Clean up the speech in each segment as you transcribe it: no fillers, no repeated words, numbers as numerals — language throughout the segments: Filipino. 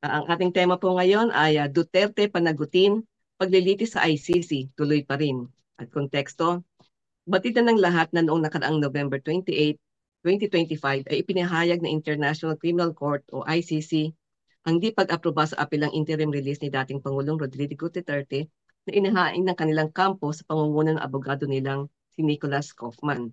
Ang ating tema po ngayon ay Duterte panagutin, paglilitis sa ICC, tuloy pa rin. At konteksto, batid na ng lahat na noong nakaraang November 28, 2025 ay ipinahayag ng International Criminal Court o ICC ang di pag-aproba sa apilang interim release ni dating Pangulong Rodrigo Duterte na inahain ng kanilang kampo sa pangunguna ng abogado nilang si Nicholas Kaufman.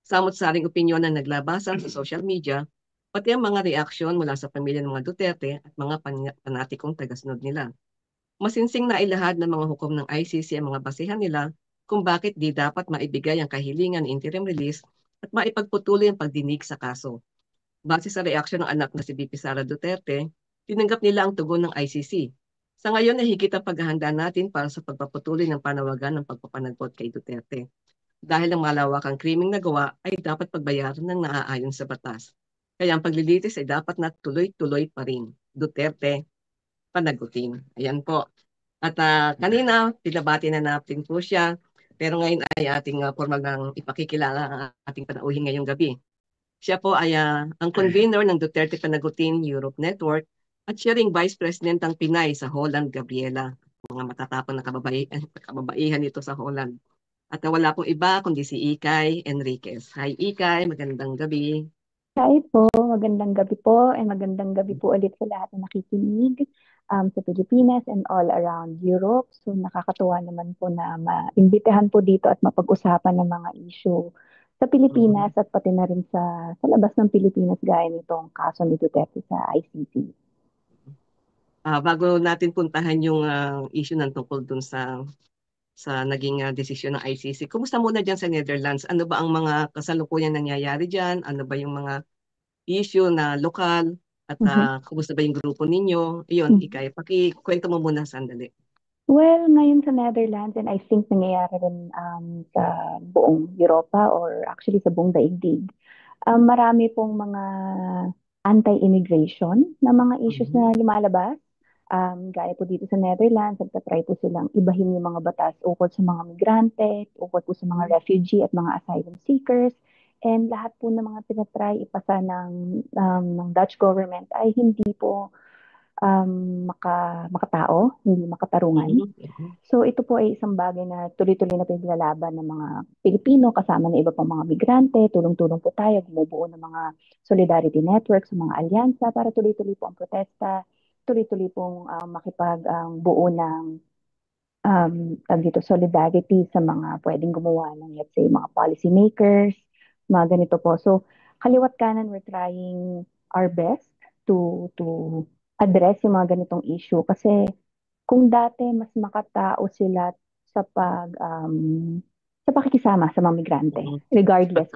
Samot-saring opinyon ang naglabasan sa social media, pati ang mga reaksyon mula sa pamilya ng mga Duterte at mga panatikong tagasunod nila. Masinsing na ilahad ng mga hukom ng ICC ang mga basihan nila kung bakit di dapat maibigay ang kahilingan ng interim release at maipagpatuloy ang pagdinig sa kaso. Base sa reaksyon ng anak na si VP Sara Duterte, tinanggap nila ang tugon ng ICC. Sa ngayon ay higit ang paghahanda natin para sa pagpapatuloy ng panawagan ng pagpapanagot kay Duterte. Dahil ang malawakang krimeng nagawa ay dapat pagbayaran ng naaayon sa batas. Kaya ang paglilitis ay dapat na tuloy-tuloy pa rin. Duterte, panagutin. Ayan po. At kanina, pinabati na natin po siya. Pero ngayon ay ating formal ng ipakikilala ang ating panauhin ngayong gabi. Siya po ay ang convener ng Duterte Panagutin Europe Network at siya ring Vice President ng Pinay sa Holland, Gabriela. Mga matatapang na kababaihan nito sa Holland. At wala pong iba kundi si Ikay Enriquez. Hi Ikay, magandang gabi. Hi po, magandang gabi po and magandang gabi po ulit sa lahat na nakikinig sa Pilipinas and all around Europe. So nakakatuwa naman po na maimbitahan po dito at mapag-usapan ng mga issue sa Pilipinas at pati na rin sa labas ng Pilipinas gaya nitong kaso ni Duterte sa ICC. Bago natin puntahan yung issue ng tungkol dun sa naging desisyon ng ICC. Kumusta muna dyan sa Netherlands? Ano ba ang mga kasalukuyang nangyayari dyan? Ano ba yung mga issue na lokal? At kumusta ba yung grupo ninyo? Iyon, Ikay, pakikwento mo muna sandali. Well, ngayon sa Netherlands and I think nangyayari rin sa buong Europa or actually sa buong daigdig, marami pong mga anti-immigration na mga issues na lumalabas. Gaya po dito sa Netherlands, nagtatry po silang ibahin yung mga batas ukol sa mga migrante, ukol po sa mga refugee at mga asylum seekers. And lahat po ng mga tinatry ipasa ng Dutch government ay hindi po makatao, hindi makatarungan. So ito po ay isang bagay na tuloy-tuloy na pinaglalaban ng mga Pilipino kasama ng iba pang mga migrante. Tulong-tulong po tayo, bumubuo ng mga solidarity network sa mga alyansa para tuloy-tuloy po ang protesta, tuloy-tuloy pong makipag-buo ng dito, solidarity sa mga pwedeng gumawa ng, let's say, mga policy makers, mga ganito po. So kaliwat kanan, we're trying our best to address yung mga ganitong issue kasi kung dati mas makatao sila sa sa pakikisama sa mga migrante, regardless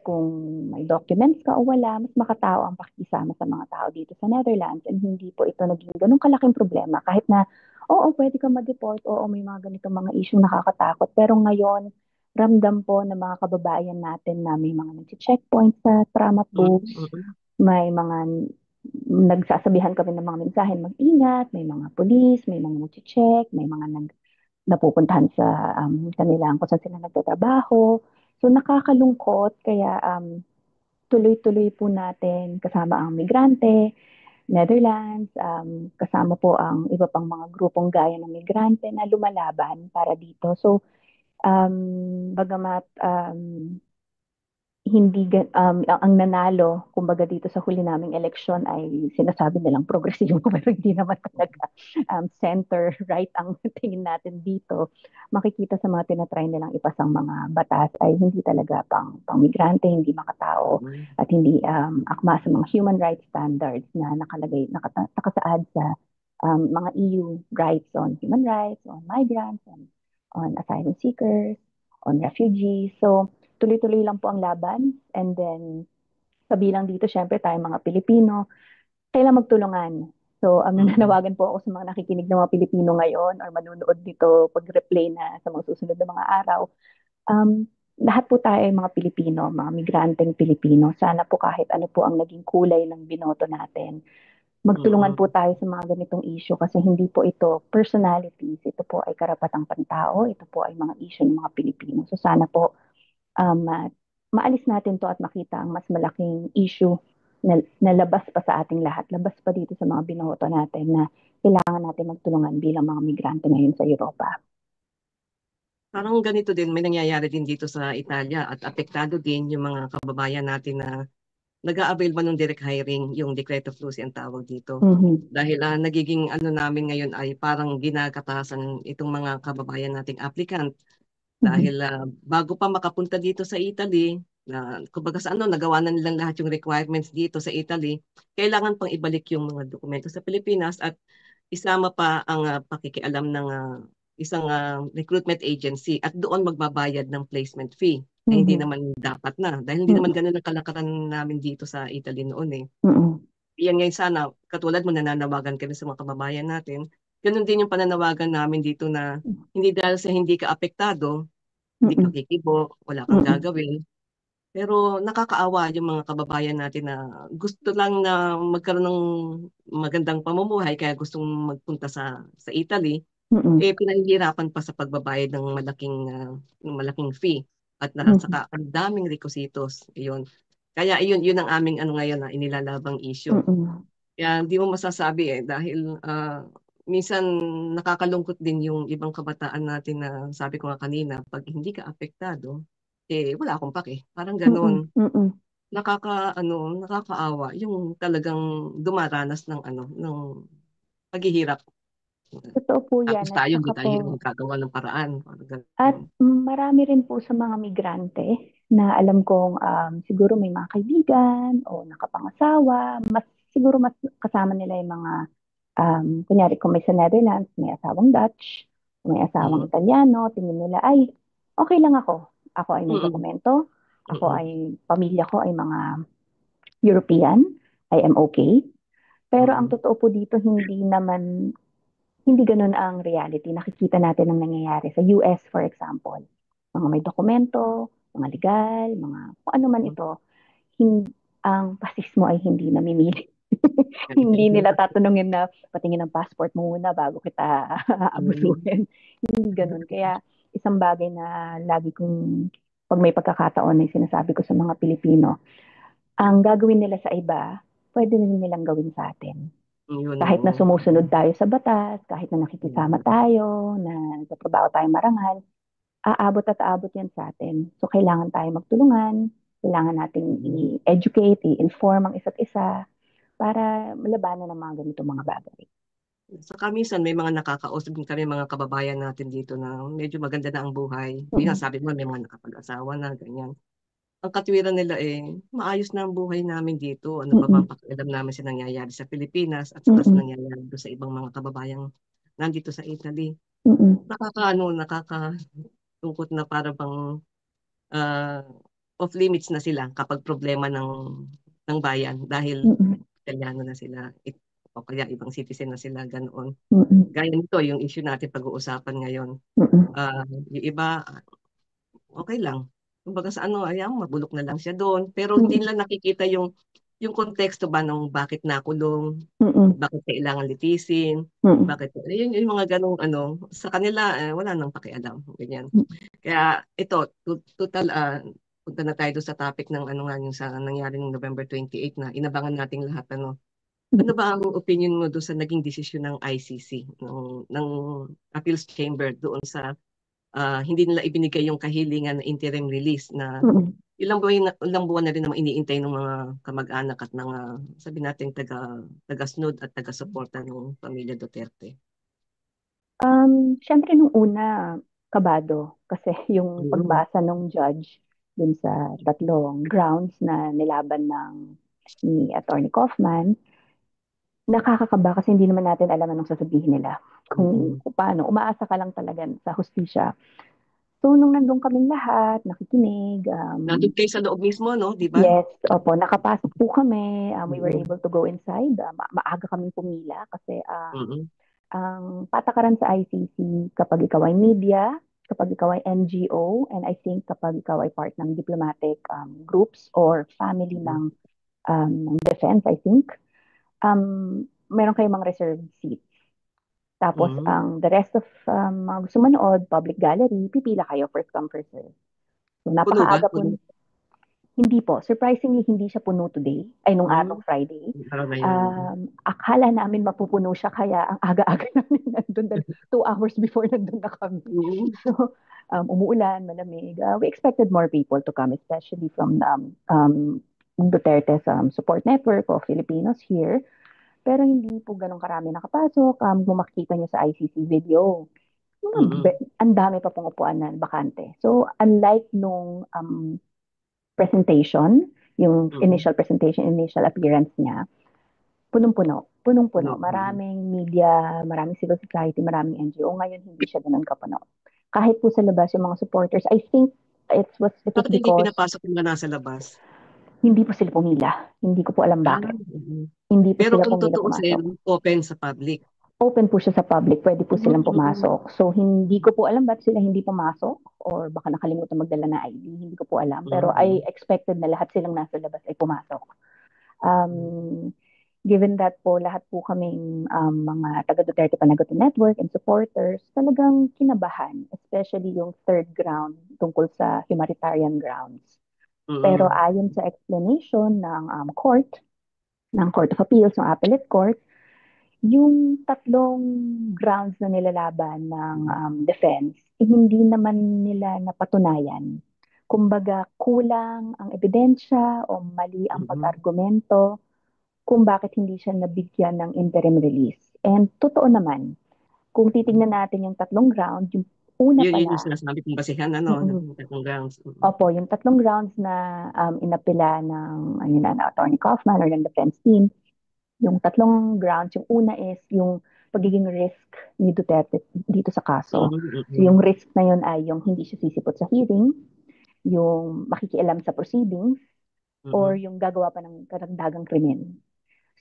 kung may documents ka o wala, mas makatao ang pakikisama sa mga tao dito sa Netherlands and hindi po ito naging ganun kalaking problema kahit na oo, pwede ka ma-deport, oo, may mga ganitong mga issue nakakatakot, pero ngayon ramdam po ng mga kababayan natin na may mga nag-checkpoint sa tram at bus, may mga nagsasabihan kami ng mga mensahe, mag-ingat, may mga pulis, may mga nag-check, may mga napupuntahan sa kanilang kung saan sila nagtatrabaho. So nakakalungkot, kaya tuloy-tuloy po natin kasama ang migrante, Netherlands, kasama po ang iba pang mga grupong gaya ng migrante na lumalaban para dito. So bagamat hindi ang nanalo kumbaga dito sa huli naming eleksyon ay sinasabi nilang progresibo pero hindi naman talaga center right ang tingin natin dito. Makikita sa mga tinatry nilang ipasang mga batas ay hindi talaga pang migrante, hindi makatao at hindi akma sa mga human rights standards na nakasaad sa mga EU rights on human rights, on migrants, on asylum seekers, on refugees. So tuloy-tuloy lang po ang laban. And then, kabilang dito, syempre, tayong mga Pilipino, kailangan magtulungan. So, nananawagan po ako sa mga nakikinig ng mga Pilipino ngayon or manunood dito pag-replay na sa mga susunod na mga araw. Lahat po tayo ay mga Pilipino, mga migranteng Pilipino. Sana po kahit ano po ang naging kulay ng binoto natin, magtulungan po tayo sa mga ganitong issue kasi hindi po ito personalities. Ito po ay karapatang pantao. Ito po ay mga issue ng mga Pilipino. So, sana po maalis natin to at makita ang mas malaking issue nalabas pa sa ating lahat, labas pa dito sa mga binoto natin na kailangan natin magtulungan bilang mga migrante ngayon sa Europa. Parang ganito din, may nangyayari din dito sa Italia at apektado din yung mga kababayan natin na nag-a-avail ba ng direct hiring, yung decreto flusi ang tawag dito. Mhm. Dahil nagiging ano namin ngayon ay parang ginagatasan itong mga kababayan nating applicant. Mhm. Dahil bago pa makapunta dito sa Italy, kumbaga sa ano, nagawa na nilang lahat yung requirements dito sa Italy, kailangan pang ibalik yung mga dokumento sa Pilipinas at isama pa ang pakikialam ng isang recruitment agency at doon magbabayad ng placement fee. Ay hindi Mhm. naman dapat na dahil hindi naman Mhm. ganun ang kalakaran namin dito sa Italy noon eh. Mhm. Yan ngayon sana, katulad mo nananawagan kami sa mga kababayan natin, ganun din yung pananawagan namin dito na hindi dahil sa hindi ka apektado, hindi ka Mhm. kikibo, wala kang Mhm. gagawin. Pero nakakaawa yung mga kababayan natin na gusto lang na magkaroon ng magandang pamumuhay kaya gustong magpunta sa Italy, Mhm. eh pinahihirapan pa sa pagbabayad ng malaking fee at Mhm. saka ang daming requisitos. Iyon. Kaya yun ang aming ano ngayon na inilalabang issue. Mhm. Kaya hindi mo masasabi dahil minsan nakakalungkot din yung ibang kabataan natin na sabi ko nga kanina, pag hindi ka apektado, wala akong pake. Parang Mhm. gano'n. Mhm. Nakakaawa yung talagang dumaranas ng paghihirap. Totoo po Tapos yan at tayo hindi saka tayo po, gagawa ng paraan. Parang at gano'n. marami rin po sa mga migrante na alam kong siguro may mga kaibigan o nakapangasawa, siguro mas kasama nila yung mga, kunyari kung may sa Netherlands, may asawang Dutch, may asawang Mm. Italiano, tingin nila, ay, okay lang ako. Ako ay may Mm. dokumento, ako Mm. ay, pamilya ko ay mga European, I am okay. Pero ang Mm. totoo po dito, hindi ganun ang reality. Nakikita natin ang nangyayari sa US, for example. Mga may dokumento, mga legal, mga kung ano man Mm. ito, ang pasis mo ay hindi namimili. Hindi nila tatanungin na patingin ng passport mo muna bago kita Mm. abusuhin. Hindi ganun. Kaya isang bagay na lagi kong pag may pagkakataon ay sinasabi ko sa mga Pilipino, ang gagawin nila sa iba, pwede rin nilang gawin sa atin. Yun, Kahit na oo. sumusunod tayo sa batas, kahit na nakikisama Mm. tayo, na nagtatrabaho tayong marangal, aabot at aabot yan sa atin. So, kailangan tayo magtulungan, kailangan nating Mm. i-educate, i-inform ang isa't isa para malabanan ng mga ganito mga bagay. Saka minsan may mga nakakausap din kami mga kababayan natin dito na medyo maganda na ang buhay. Yun nga Mm-mm. sabi mo may mga nakapag-asawa na ganyan. Ang katwiran nila maayos na ang buhay namin dito. Ano pa bang Mm-mm. pakialam namin sa nangyayari sa Pilipinas at saka sa Mm-mm. nangyayari doon sa ibang mga kababayang nandito sa Italy. Mm-mm. Nakakatungkot na para bang ah, off limits na sila kapag problema ng bayan dahil Mm-mm. Italiano na sila o kaya ibang citizen na sila ganoon. Mm-mm. Gaya nito yung issue natin pag-uusapan ngayon. Mm-mm. Yung iba okay lang. Kumbaga sa ano, ayan, mabulok na lang siya doon. Pero hindi Mm-mm. nila nakikita yung konteksto ba ng bakit nakulong, Mm-mm. bakit kailangan litisin, Mm-mm. bakit, yung mga ganong ano, sa kanila, wala nang pakialam, ganyan. Kaya ito, total, punta na tayo doon sa topic ng ano nga, yung sa nangyari ng November 28 na inabangan nating lahat, ano. Ano ba ang opinion mo doon sa naging desisyon ng ICC, ng Appeals Chamber doon sa hindi nila ibinigay yung kahilingan na interim release na Mm-mm. ilang buwan na rin naman iniintay ng mga kamag-anak at mga sabi natin taga-SNUD at taga-suporta ng pamilya Duterte. Syempre nung una, kabado. Kasi yung Mm. pagbasa ng judge dun sa tatlong grounds na nilaban ni Attorney Kaufman, nakakakaba kasi hindi naman natin alam anong sasabihin nila. Mm. Kung paano, umaasa ka lang talaga sa hustisya. So, nung nandun kaming lahat, nakikinig, Nandun kayo sa loob mismo, no? Di ba? yes, opo, nakapasok po kami, we were Mm. able to go inside, maaga kaming pumila kasi Mm. ang patakaran sa ICC kapag ikaw ay media, kapag ikaw ay NGO, and I think kapag ikaw ay part ng diplomatic groups or family Mm. ng defense, I think, meron kayong mga reserved seats. Tapos, Mm. the rest of mga gusto manood, public gallery, pipila kayo, first come, first serve. So, Puno ba? napakaaga po. Puno. Hindi po. Surprisingly, hindi siya puno today, ay nung araw Friday. Araw na yun. Akala namin mapupuno siya kaya ang aga-aga namin nandun, 2 hours before nandun na kami. Mm. So, umuulan, malamig. We expected more people to come, especially from Duterte's support network of Filipinos here. Pero hindi po ganun karami nakapasok. Kung makikita niyo sa ICC video, Mm. ang dami pa pong upuan na bakante. So, unlike nung presentation, yung Mm. initial presentation, initial appearance niya, punong-puno. Punong-puno. Mm. Maraming media, maraming civil society, maraming NGO. Ngayon, hindi siya ganun kapuno. Kahit po sa labas yung mga supporters, I think it was Bakit hindi because pinapasok yung mga nasa labas? hindi po sila pumila. Hindi ko po alam bakit. Mm. Hindi po Pero sila kung pumila totoo pumasok. open sa public. Open po siya sa public, pwede po silang Mm. pumasok. So, hindi ko po alam ba't sila hindi pumasok or baka nakalimutan magdala na ID. Hindi ko po alam. Pero I Mm. expected na lahat silang nasa labas ay pumasok. Mm. Given that po lahat po kaming mga taga Duterte Panagutin Network and supporters, talagang kinabahan, especially yung third ground tungkol sa humanitarian grounds. Pero Mm. ayon sa explanation ng ng Court of Appeals, ng Appellate Court, yung tatlong grounds na nilalaban ng defense, hindi naman nila napatunayan. Kumbaga, kulang ang ebidensya o mali ang Mm. pag-argumento kung bakit hindi siya nabigyan ng interim release. And totoo naman, kung titingnan natin yung tatlong ground, yung una Yun yung pala, sinasabi kong basihan, mm, ng tatlong grounds. Mm. opo, yung tatlong grounds na inapila ng, na Attorney Kaufman or ng defense team, yung tatlong grounds, yung una is yung pagiging risk ni Duterte dito sa kaso. Mm. So yung Mm. risk na yun ay yung hindi siya sisipot sa hearing, yung makikialam sa proceedings, or Mm. yung gagawa pa ng karagdagang krimen.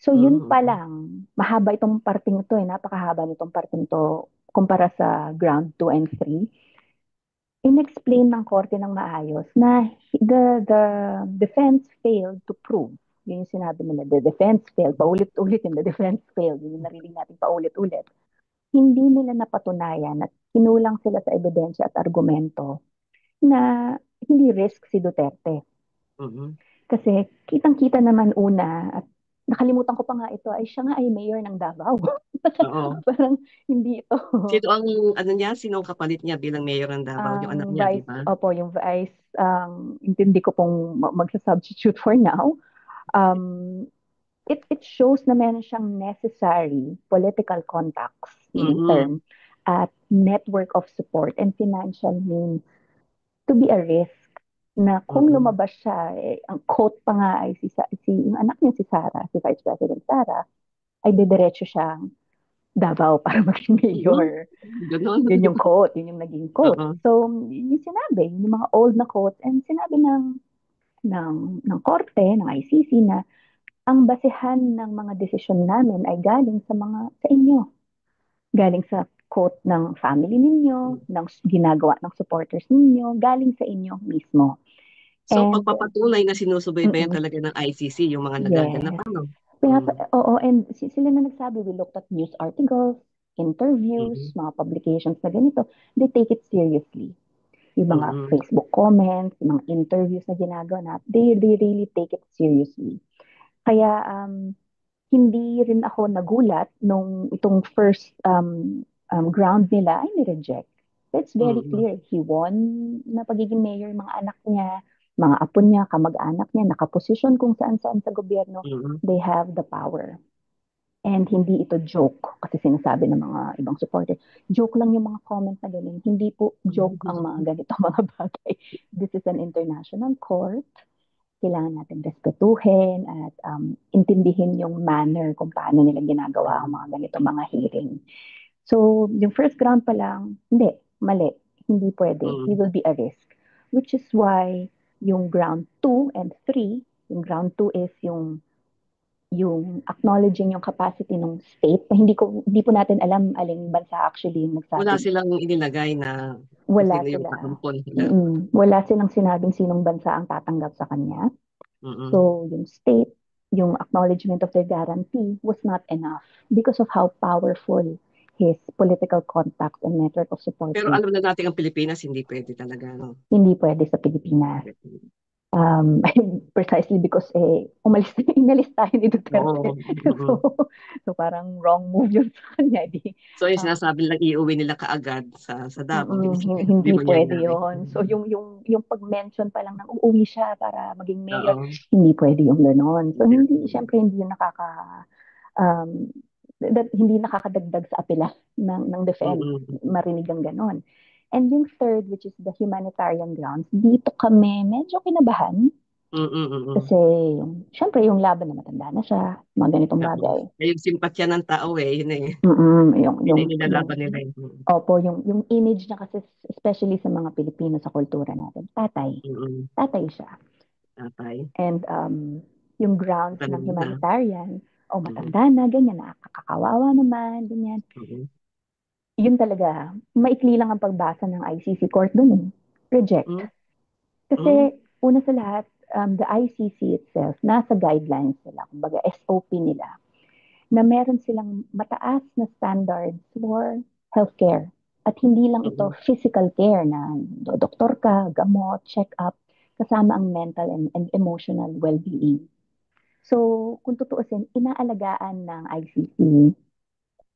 So yun Mm. pa lang, mahaba itong parting ito napakahaba nitong parting to kumpara sa ground 2 and 3. Inexplain ng korte ng maayos na the defense failed to prove. Yun yung sinabi nila, the defense failed. Paulit-ulit yung the defense failed. Yun yung narinig natin paulit-ulit. Hindi nila napatunayan at kinulang sila sa ebidensya at argumento na hindi risk si Duterte. Mm. Kasi kitang-kita naman una at nakalimutan ko pa nga ito ay siya nga ay mayor ng Davao. Oo. Parang hindi ito. Sino ang sino ang kapalit niya bilang mayor ng Davao? Yung anak Ang niya, di vice, ba? opo, yung vice, intindi ko pong magsa-substitute for now. Um, it shows na meron siyang necessary political contacts, yun yung term, Mm. at network of support and financial means to be a risk na kung Mm. lumabas siya, ang quote pa nga ay yung anak niya si Sara, si Vice President Sara, ay didiretso siyang Davao para maging Mm. mayor. Ganon. Yun yung quote, yun yung naging quote. Oo. So, yun yung sinabi, yung mga old na quotes, and sinabi ng korte, ng ICC na ang basehan ng mga desisyon namin ay galing sa inyo. Galing sa quote ng family ninyo, ng ginagawa ng supporters ninyo, galing sa inyo mismo. So, And, pagpapatunay na sinusubaybayan mm-mm, talaga ng ICC yung mga nagaganap, yes. ano? Mm. Oo, and sila na nagsabi, we looked at news articles, interviews, Mm. mga publications na ganito. They take it seriously. Yung mga Mm. Facebook comments, yung mga interviews na ginagawa na, they really take it seriously. Kaya hindi rin ako nagulat nung itong first ground nila ay ni-reject. It's very Mm. clear. He won na pagiging mayor, mga anak niya, mga apo niya, kamag-anak niya, nakaposisyon kung saan-saan sa gobyerno. Mm. They have the power. And hindi ito joke kasi sinasabi ng mga ibang supporter. Joke lang yung mga comment na ganyan. Hindi po joke ang mga ganito mga bagay. This is an international court. Kailangan natin respetuhin at intindihin yung manner kung paano nila ginagawa ang mga ganito mga hearing. So, yung first ground pa lang, hindi, mali. Hindi pwede. He Mm. will be a risk. Which is why yung ground 2 and 3, yung ground 2 is yung acknowledging yung capacity ng state na hindi po natin alam aling bansa actually yung Wala nagsabi. silang inilagay na kung Wala sino yung sila. kaampon nila. Wala silang sinabing sinong bansa ang tatanggap sa kanya. Mm. So yung state, yung acknowledgement of their guarantee was not enough because of how powerful his political contacts and network of support Pero is. alam na natin ang Pilipinas, hindi pwede talaga, no? Hindi pwede sa Pilipinas. Precisely because inalis tayo ni Oo. Duterte. So, so parang wrong move yun sa kanya. So yung Um, sinasabi lang iuwi nila kaagad sa Davao, hindi hindi pwede mangyayari. yon. So yung pag-mention pa lang ng uuwi siya para maging mayor, Oo. hindi pwede yung gano'n. So Hindi. syempre hindi yun um, hindi nakakadagdag sa apela ng defense, Mm-mm. marinig ang gano'n. And yung third, which is the humanitarian grounds, dito kami medyo kinabahan Mm-mm. kasi syempre yung laban na matanda na siya, mga ganitong Oo. bagay. Yung simpatya ng tao yun eh. Yung, Yun yung yung nilalaban nila. Opo, yung image na kasi, especially sa mga Pilipino sa kultura natin, tatay. Mm-mm. Tatay siya. Tatay. And yung grounds ng Tanong na. humanitarian, Mm-mm. matanda na, ganyan, nakakakawawa naman, ganyan. Mm-mm. Yun talaga, maikli lang ang pagbasa ng ICC court dun eh. Reject. Mm-mm. Kasi una sa lahat, the ICC itself, nasa guidelines nila, kumbaga SOP nila, na meron silang mataas na standards for healthcare. At hindi lang ito Mm-mm. physical care na doktor ka, gamot, check-up, kasama ang mental and emotional well-being. So, kung tutuusin, inaalagaan ng ICC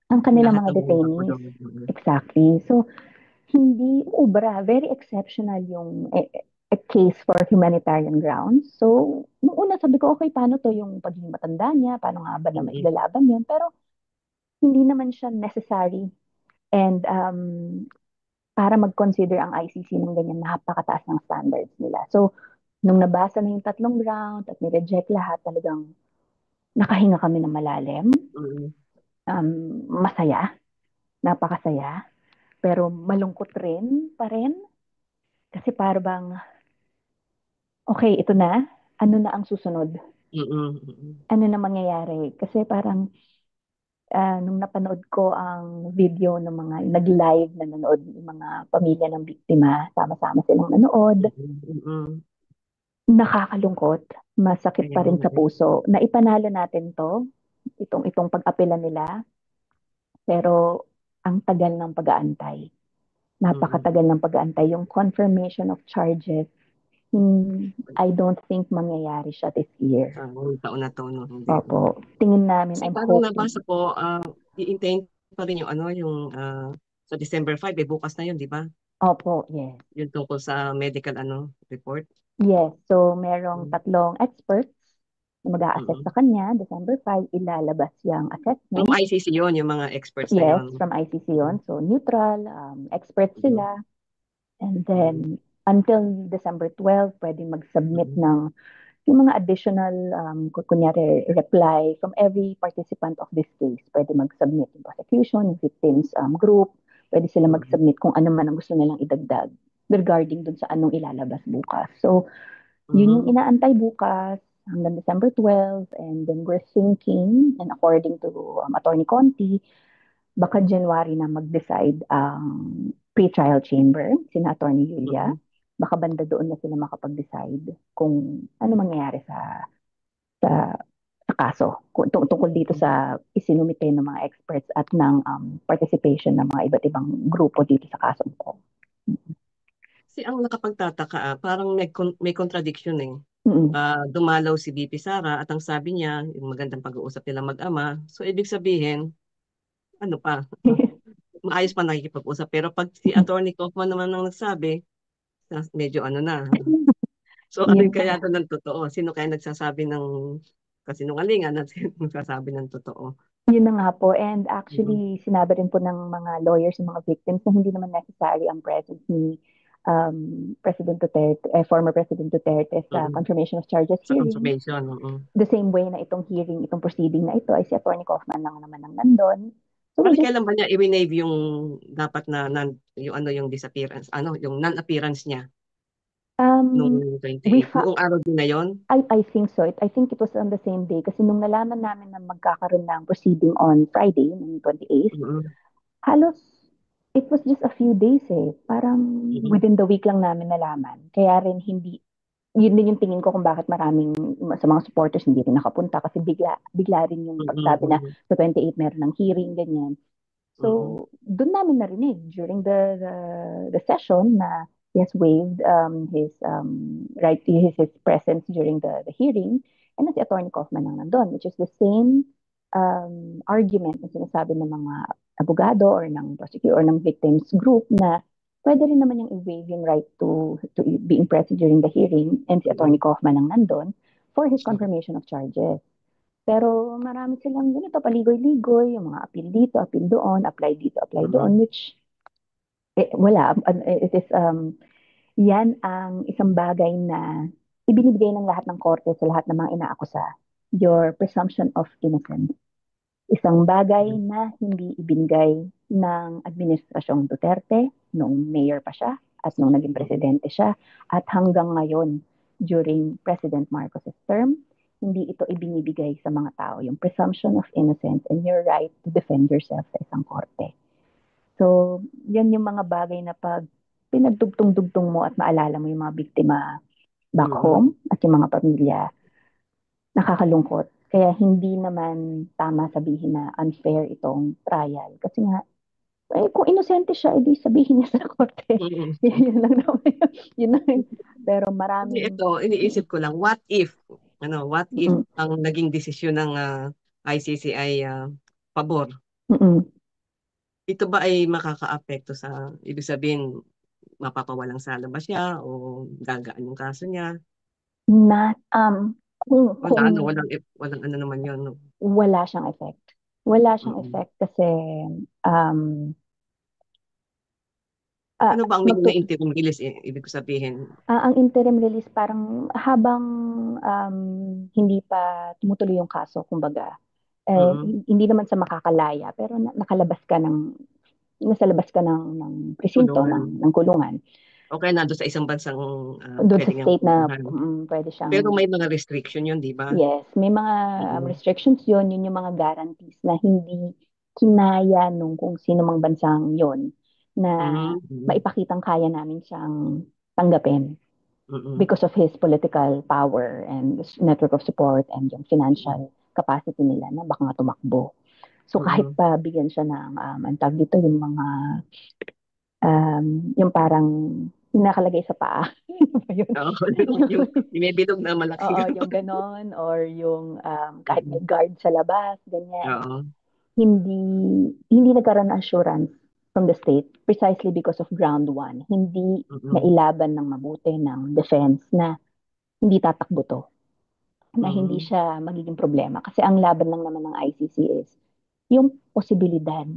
ang kanilang Lahat mga ng buhay ko detainees. daw. Mm-mm. Exactly. So, hindi ubra, very exceptional yung case for humanitarian grounds. So, nung una sabi ko, okay, paano to yung pagiging matanda niya? Paano nga ba na Mm-mm. mailalaban yun? Pero hindi naman siya necessary. And para mag-consider ang ICC ng ganyan, napakataas ng standards nila. So, nung nabasa na yung tatlong ground at ni-reject lahat, talagang nakahinga kami ng malalim. Mm-mm. Masaya, napakasaya. Pero malungkot rin pa rin. Kasi para bang, okay, ito na. Ano na ang susunod? Mm-mm. Mm-mm. Ano na mangyayari? Kasi parang nung napanood ko ang video ng mga nag-live na nanood ng mga pamilya ng biktima, sama-sama silang nanood, Mm-mm. nakakalungkot, masakit Kaya pa rin nga sa eh. puso. Na ipanalo natin to, itong pag-apela nila, pero ang tagal ng pag-aantay. Mm-mm. Napakatagal ng pag-aantay. Yung confirmation of charges, I don't think mangyayari siya this year. Sa ngayong taon na to, no? Hindi. Opo, tingin namin, Kasi I'm parang hoping. nabasa ko, iintayin pa rin yung sa December 5, bukas na yun, di ba? Opo, yes. Yung tungkol sa medical report. Yes, so merong Mm. tatlong experts na mag-a-assess sa Mm. kanya. December 5, ilalabas yung From assessment. ICC yun, yung mga experts na Yes, yun. from ICC Mm. yon. So neutral, experts Mm. sila. And Mm. then, until December 12, pwede mag-submit Mm. ng yung mga additional, kunyari, reply from every participant of this case. Pwede mag-submit yung prosecution, yung victims group. Pwede sila Mm. mag-submit kung ano man ang gusto nilang idagdag regarding dun sa anong ilalabas bukas. So, yun yung Mm. inaantay bukas hanggang December 12, and then we're thinking, and according to Attorney Conti, baka January na mag-decide ang pre-trial chamber, sina Attorney Yulia. Mm. Baka banda doon na sila makapag-decide kung ano mangyayari sa, sa kaso. Tungkol dito Mm. sa isinumite ng mga experts at ng participation ng mga iba't ibang grupo dito sa kasong ko. Kasi ang nakapagtataka, parang may contradiction eh. Mm-mm. Dumalaw si BP Sara at ang sabi niya, yung magandang pag-uusap nila mag-ama. So, ibig sabihin, ano pa, maayos pa nakikipag-usap. Pero pag si Attorney Kaufman naman ang nagsabi, medyo ano na. So, alin Yun kaya ito ng totoo? Sino kaya nagsasabi ng kasinungalingan at sino nagsasabi ng totoo? Yun na nga po. And Mm. actually, sinabi rin po ng mga lawyers, ng mga victims, na hindi naman necessary ang presence ni President Duterte, former President Duterte sa Mm. confirmation of charges Sa hearing. confirmation. Mm. The same way na itong hearing, itong proceeding na ito ay si Attorney Kaufman lang naman ang nandun. So we Bakit just, kailan ba niya i-waive yung dapat yung disappearance, yung non-appearance niya nung um, we 28? fa- Buong araw din na yon? I think so. I think it was on the same day kasi nung nalaman namin na magkakaroon ng proceeding on Friday, ng 28th, Mm. halos it was just a few days eh. Parang Mm. within the week lang namin nalaman. Kaya rin hindi, yun din yung tingin ko kung bakit maraming sa mga supporters hindi rin nakapunta kasi bigla rin yung Mm. pagsabi na sa 28 meron ng hearing, ganyan. Mm. So, doon namin narinig during the session na has waived his presence during the hearing. And si Attorney Kaufman ang nandun, which is the same argument na sinasabi ng mga abogado or ng prosecutor or ng victims group na pwede rin naman yung i-waive yung right to being present during the hearing, and si Attorney Kaufman ang nandun for his confirmation of charges. Pero marami silang ganito, paligoy-ligoy, yung mga appeal dito, appeal doon, apply dito, apply doon, which wala. It is, yan ang isang bagay na ibinibigay ng lahat ng korte sa lahat ng mga inaakusa. Your presumption of innocence. Isang bagay na hindi ibinigay ng Administrasyong Duterte nung mayor pa siya at nung naging presidente siya at hanggang ngayon during President Marcos's term, hindi ito ibinibigay sa mga tao, yung presumption of innocence and your right to defend yourself sa isang korte. So, yan yung mga bagay na pag pinagdugtong-dugtong mo at maalala mo yung mga biktima back home at yung mga pamilya, nakakalungkot. Kaya hindi naman tama sabihin na unfair itong trial. Kasi nga, kung inosente siya, edi sabihin niya sa korte. Yun lang naman. Yun lang. Pero maraming... Ito, iniisip ko lang, what if ang naging desisyon ng ICC ay pabor? Ito ba ay makaka-apekto sa, ibig sabihin, mapapawalang sala ba siya o gagaan yung kaso niya? Walang ano naman yun. No? Wala siyang effect. Wala siyang effect kasi ano ba ang meaning na interim release? Ibig ko sabihin? Ang interim release parang habang hindi pa tumutuloy yung kaso, kumbaga, hindi naman sa makakalaya, pero nakalabas ka nasa labas ka ng presinto, ng kulungan. Okay, nandun sa isang bansang doon sa state na pwede siyang... Pero may mga restriction yun, di ba? Yes, may mga restrictions yun. Yun yung mga guarantees na hindi kinaya nung kung sino mang bansang yun na maipakitang kaya namin siyang tanggapin because of his political power and network of support and yung financial capacity nila na baka nga tumakbo. So kahit pa bigyan siya ng antag dito yung mga yung parang nakalagay sa paa. yung may bilog na malaki. Oo, yung ganon or yung kahit may guard sa labas, ganyan. Hindi nagkaroon ng assurance from the state precisely because of ground one. Hindi nailaban ng mabuti ng defense na hindi tatakbo to. Na hindi siya magiging problema. Kasi ang laban lang naman ng ICC is yung posibilidad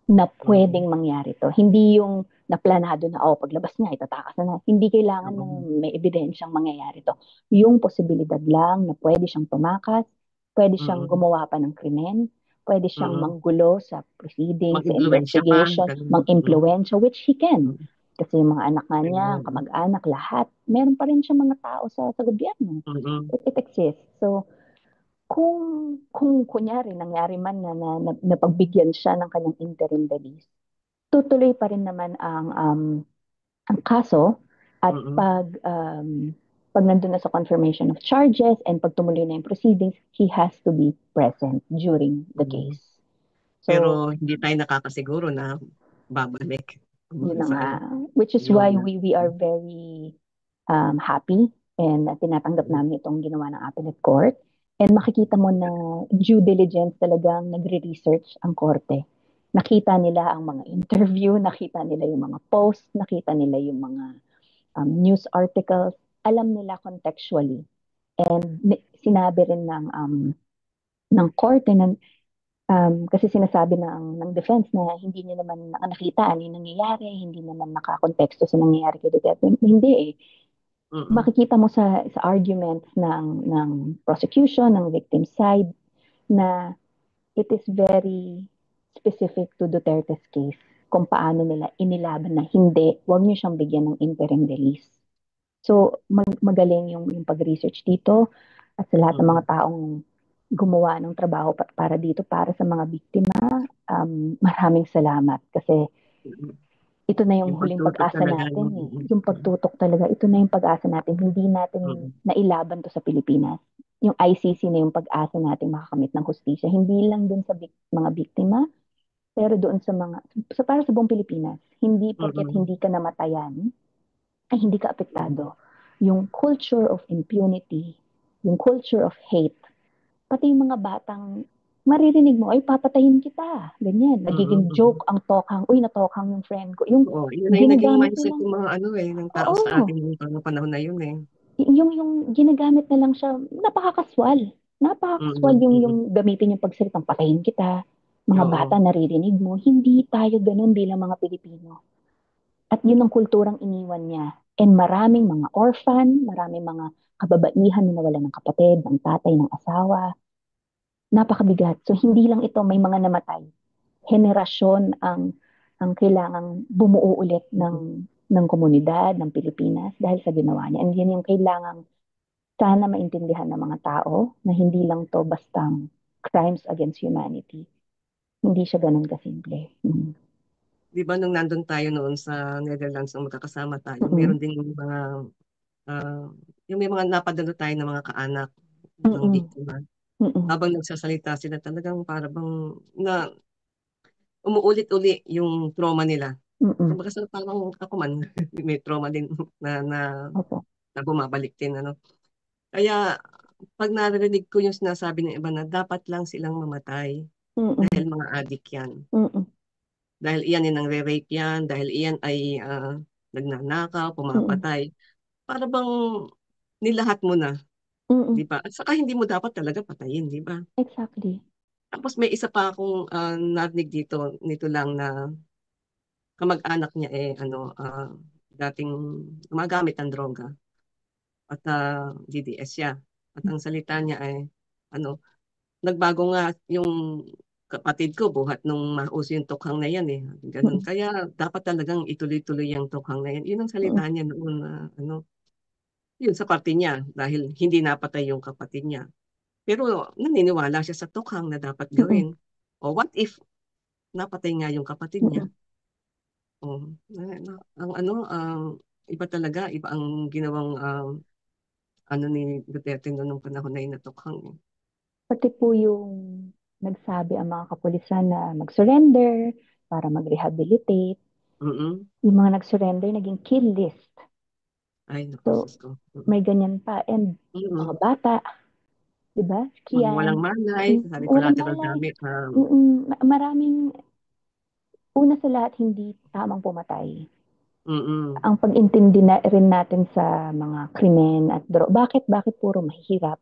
na pwedeng mangyari to. Hindi yung naplanado na, paglabas niya, itatakas na. Hindi kailangan ng may ebidensyang mangyayari to. Yung posibilidad lang na pwede siyang tumakas, pwede siyang gumawa pa ng krimen, pwede siyang manggulo sa proceedings, sa investigation, mang-impluensya, which he can. Kasi yung mga anak nga niya, kamag-anak, lahat, meron pa rin siya mga tao sa gobyerno. It exists. So, kung kunyari nangyari man na napagbigyan siya ng kanyang interim release, tutuloy pa rin naman ang kaso at pag nandun na sa confirmation of charges and pag tumuloy na yung proceedings, he has to be present during the case. So, pero hindi tayo nakakasiguro na babalik. Yun na nga. Which is why we are very happy and tinatanggap namin itong ginawa ng Appellate Court. And makikita mo na due diligence talagang nagre-research ang korte. Nakita nila ang mga interview, nakita nila yung mga posts, nakita nila yung mga news articles. Alam nila contextually. And sinabi rin ng korte na kasi sinasabi ng defense na hindi niya naman nakita ano yung nangyayari, hindi naman nakakonteksto sa nangyayari kay Duterte. Hindi eh. Makikita mo sa arguments ng prosecution, ng victim side, na it is very specific to Duterte's case kung paano nila inilaban na hindi, huwag niyo siyang bigyan ng interim release. So, magaling yung pag-research dito at sa lahat ng mga taong gumawa ng trabaho para dito, para sa mga biktima, maraming salamat kasi ito na yung huling pag-asa natin. Yung pagtutok talaga, ito na yung pag-asa natin. Hindi natin nailaban to sa Pilipinas. Yung ICC na yung pag-asa natin makakamit ng hustisya. Hindi lang dun sa mga biktima, pero doon sa para sa buong Pilipinas. Hindi porket hindi ka namatayan, ay hindi ka apektado. Yung culture of impunity, yung culture of hate, pati yung mga batang maririnig mo, ay papatayin kita. Ganyan. Nagiging Mm. joke ang tokhang, uy, natokhang yung friend ko. Yung Oo, yun na yung naging ginagamit mindset nilang, ng mga ano ng tao sa oo, atin nung panahon na yun eh. yung ginagamit na lang siya, napakakaswal. Napakakaswal Mm, yung mm. gamitin yung pagsalitang patayin kita. Mga bata Oo. naririnig mo, hindi tayo ganun bilang mga Pilipino. At yun ang kulturang iniwan niya. And maraming mga orphan, maraming mga kababaihan na nawalan ng kapatid, ng tatay, ng asawa. Napakabigat. So hindi lang ito, may mga namatay. Henerasyon ang kailangang bumuo ulit Mm. ng komunidad ng Pilipinas dahil sa ginawa niya. And yan yung kailangang sana maintindihan ng mga tao na hindi lang to bastang crimes against humanity. Hindi siya ganun kasimple. Mm. Di ba nung nandun tayo noon sa Netherlands nung magkakasama tayo, Mm-mm. meron ding mga ah, yung may mga napadalo tayo ng mga kaanak ng Mm-mm. biktima. Mm-mm. Habang nagsasalita sila talagang para bang na umuulit-uli yung trauma nila. Mm-mm. Kumbaga sa parang ako man may trauma din na Opo. na bumabalik din ano. Kaya pag narinig ko yung sinasabi ng iba na dapat lang silang mamatay dahil Mm-mm. mga adik yan. Mm-mm. Dahil iyan ay nangre-rape yan, dahil iyan ay nagnanakaw, Mm-mm. pumapatay. Para bang nilahat mo na, di Mm-mm. ba? At saka hindi mo dapat talaga patayin, di ba? Exactly. Tapos may isa pa akong narinig dito, nito lang na kamag-anak niya dating gumagamit ng droga at DDS siya. At ang salita niya ay ano, nagbago nga yung kapatid ko buhat nung mauso yung tukhang na yan eh. Ganun. Mm-mm. Kaya dapat talagang ituloy-tuloy yung tukhang na yan. Yun ang salita Mm-mm. niya noon na yun sa parte niya dahil hindi napatay yung kapatid niya. Pero naniniwala siya sa tukhang na dapat Mm-mm. gawin. O what if napatay nga yung kapatid niya? Mm-mm. Oh, ang iba talaga, iba ang ginawang ni Duterte noon nung panahon na yun na tukhang. Eh. Pati po yung nagsabi ang mga kapulisan na mag-surrender para mag-rehabilitate. Mm. Yung mga nag-surrender, naging kill list. Ay, naku, So, Diyos ko. may ganyan pa. And mga Mm. bata, di ba? Mga walang Kian, malay, sabi walang collateral malay. damage. Maraming, una sa lahat, hindi tamang pumatay. Mm. Ang pag-intindi na rin natin sa mga krimen at bakit puro mahihirap?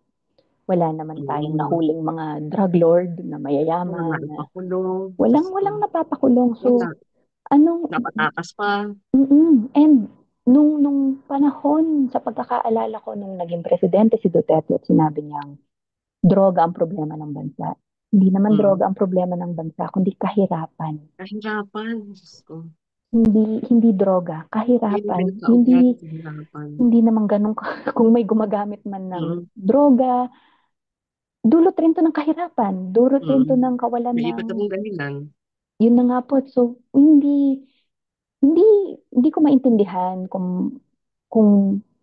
Wala naman tayong Mm. nahuling mga drug lord na Mga mayayaman na naipakulong, Diyos ko. walang napapakulong. So, Wala, anong, napatakas pa. and nung panahon, sa pagkakaalala ko, nung naging presidente si Duterte at sinabi niyang droga ang problema ng bansa. Hindi naman Mm. droga ang problema ng bansa, kundi kahirapan. Kahirapan, Diyos ko. Hindi droga, Yun yung kahirapan. pinagkaugnat, kahirapan. Hindi naman ganun kung may gumagamit man ng Mm. droga, dulot rin to ng kahirapan, dulot rin to Mm. ng kawalan May ng, iba't ibang dahilan. yun na nga po. So, hindi, hindi ko maintindihan kung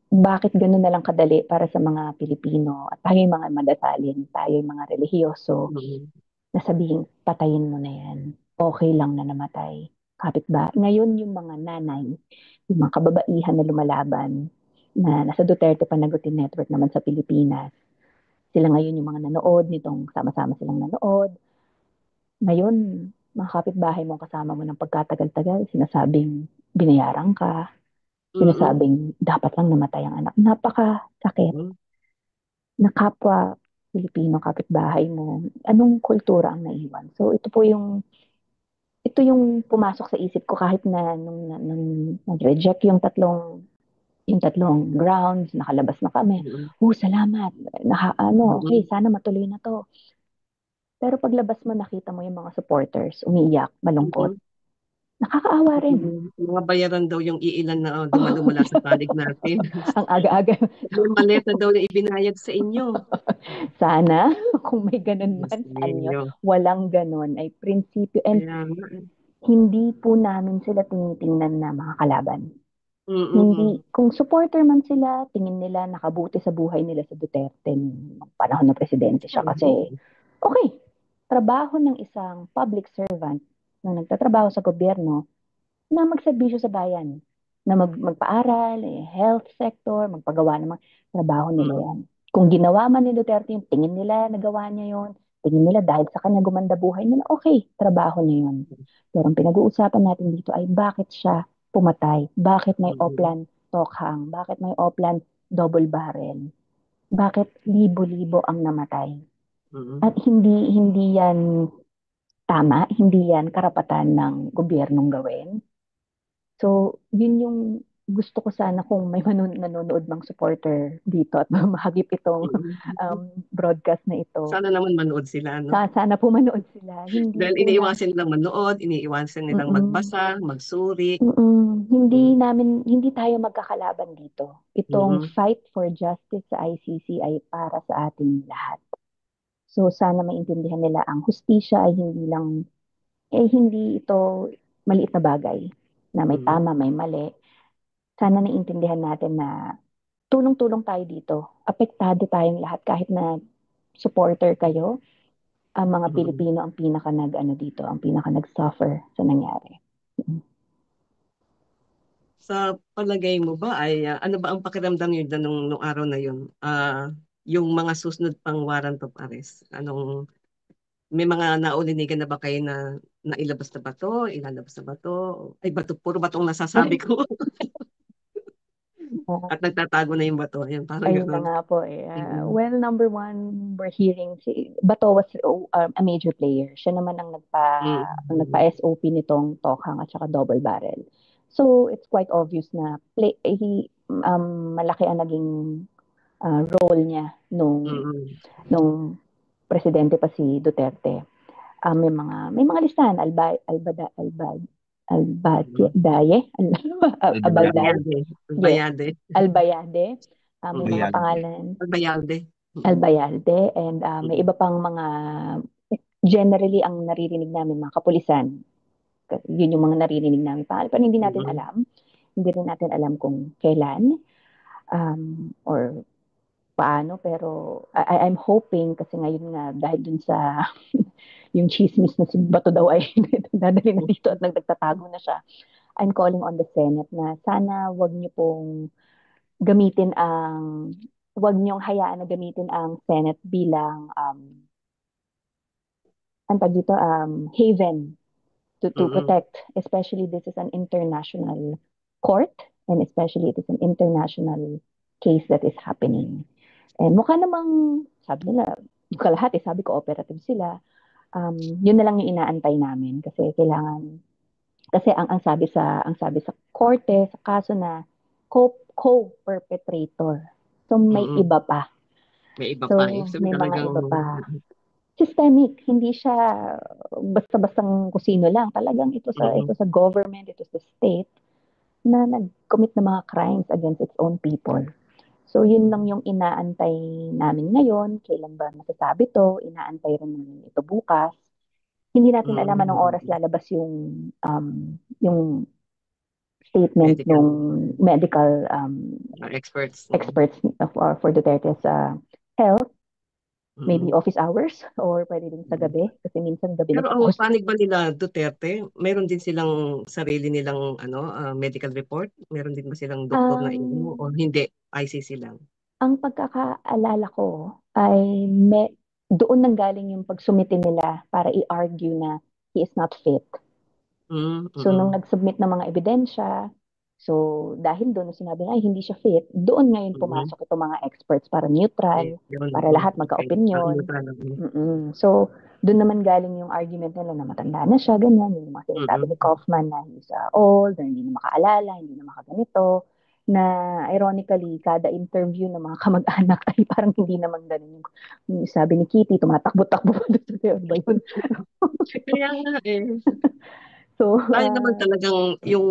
bakit gano'n na lang kadali para sa mga Pilipino at tayo yung mga madasalin, tayo yung mga relihiyoso, Mm. na sabihing patayin mo na yan. Okay lang na namatay. Kapit ba? Ngayon yung mga nanay, yung mga kababaihan na lumalaban, na nasa Duterte Panagutin Network naman sa Pilipinas, sila ngayon yung mga nanood nitong sama-sama silang nanood. Ngayon, mga kapitbahay mo kasama mo ng pagkatagal-tagal, sinasabing binayaran ka, Mm. sinasabing dapat lang namatay ang anak. Napakasakit Mm. na kapwa Pilipino, kapitbahay mo. Anong kultura ang naiwan? So ito yung pumasok sa isip ko kahit na nung nag-reject yung tatlong grounds, nakalabas na kami. Mm. Salamat. Okay, Mm. sana matuloy na to. Pero paglabas mo, nakita mo yung mga supporters, umiiyak, malungkot. Mm. Nakakaawa rin. Mga bayaran daw yung iilan na dumadumala sa palig natin. Ang aga-aga. May maleta daw na ibinayad sa inyo. Sana, kung may ganun Diyos man sa anyo, niyo. walang ganun ay prinsipyo. And Kaya nga. hindi po namin sila tinitingnan na mga kalaban. Hindi, Mm. kung supporter man sila, tingin nila nakabuti sa buhay nila sa Duterte nung panahon ng presidente siya. Kasi, Mm. okay, trabaho ng isang public servant na nagtatrabaho sa gobyerno na magserbisyo sa bayan. na magpaaral, health sector, magpagawa ng mga trabaho nila Mm. yan. Kung ginawa man ni Duterte yung tingin nila nagawa niya yon, tingin nila dahil sa kanya gumanda buhay nila, okay, trabaho niya yun. Pero ang pinag-uusapan natin dito ay bakit siya pumatay, bakit may Mm. Oplan Tokhang, bakit may Oplan double barrel, bakit libo-libo ang namatay. Mm. At hindi yan tama, hindi yan karapatan ng gobyernong gawin. So, yun yung gusto ko sana kung may nanonood mang supporter dito at mahagip itong Mm. broadcast na ito. Sana naman manood sila, no? Sana po manood sila. Hindi Dahil po na, iniiwasan nilang manood, iniiwasan nilang mm-mm, magbasa, magsuri. Mm. hindi tayo magkakalaban dito. Itong Mm. fight for justice sa ICC ay para sa ating lahat. So, sana maintindihan nila ang hustisya ay hindi ito maliit na bagay na may Mm. tama, may mali. Sana naiintindihan natin na tulong-tulong tayo dito. Apektado tayong lahat kahit na supporter kayo. Ang mga Mm. Pilipino ang pinaka nag-ano dito, ang pinaka nag-suffer sa nangyari. Sa palagay mo ba ay ano ba ang pakiramdam niyo nung araw na yun? Yung mga susunod pang warrant of arrest. May mga naulinigan na ba kayo na nailabas na ba to? Ilalabas na ba to? Ay, bato, puro batong nasasabi ko. At nagtatago na yung bato. Ayun, parang Ayun na gano'n. nga po eh. Mm. Well, number one, we're hearing si Bato was a major player. Siya naman ang Mm. nagpa-SOP nitong Tokhang at saka Double Barrel. So, it's quite obvious na malaki ang naging role niya Mm. nung presidente pa si Duterte. May mga listahan, Mm. Albadaye, Abalday, Albayalde. yes, Albayalde. Albayade, may Mm. mga pangalan, Albayalde. Mm. Albayalde, and may Mm. iba pang mga, generally ang naririnig namin, mga kapulisan. Yun yung mga naririnig namin pangalan, pero hindi natin Mm. alam. Hindi rin natin alam kung kailan or paano, pero I'm hoping kasi ngayon nga dahil dun sa yung chismis na si Bato daw ay dadali na dito at nagtatago na siya. I'm calling on the Senate na sana gamitin ang wag niyong hayaan na gamitin ang Senate bilang ang tawag dito, haven to Mm. protect, especially this is an international court and especially it is an international case that is happening. And mukha namang, sabi nila, yung kalahati, sabi ko, operative sila. Yun na lang yung inaantay namin kasi ang sabi sa korte, sa kaso na co-perpetrator. So may Mm. iba pa. May iba pa. So Sabi may mga talagang iba pa. Systemic, hindi siya basta-bastang kusino lang. Talagang ito mm. sa government, ito sa state na nag-commit ng mga crimes against its own people. So, yun lang yung inaantay namin ngayon. Kailan ba masasabi to? Inaantay rin namin ito bukas. Hindi natin alam anong oras Mm. lalabas yung statement Medical ng medical experts. experts for Duterte's health. Maybe Mm. office hours or pwede din sa Mm. gabi kasi minsan gabi Pero ang nagpo-post. panig ba nila Duterte, meron din silang sarili nilang medical report? Meron din ba silang doktor na ino o Um, hindi? ICC lang. ang pagkakaalala ko ay doon nanggaling yung pagsumite nila para i-argue na he is not fit. Mm. So, nung Mm. nag-submit ng mga ebidensya, so dahil doon sinabi na ay hindi siya fit, doon ngayon Mm. pumasok itong mga experts para neutral, Yun, para lahat okay. magka-opinion. Neutral lang. So, doon naman galing yung argument nila na matanda na siya, ganyan. Yung mga sinasabi ni Mm. Kaufman na he's old, na hindi na makaalala, hindi na makaganito. Na ironically, kada interview ng mga kamag-anak ay parang hindi naman ganun. Yung sabi ni Kitty, tumatakbo-takbo pa doon sa ba yun? Kaya nga eh. So, Tayo naman talagang yung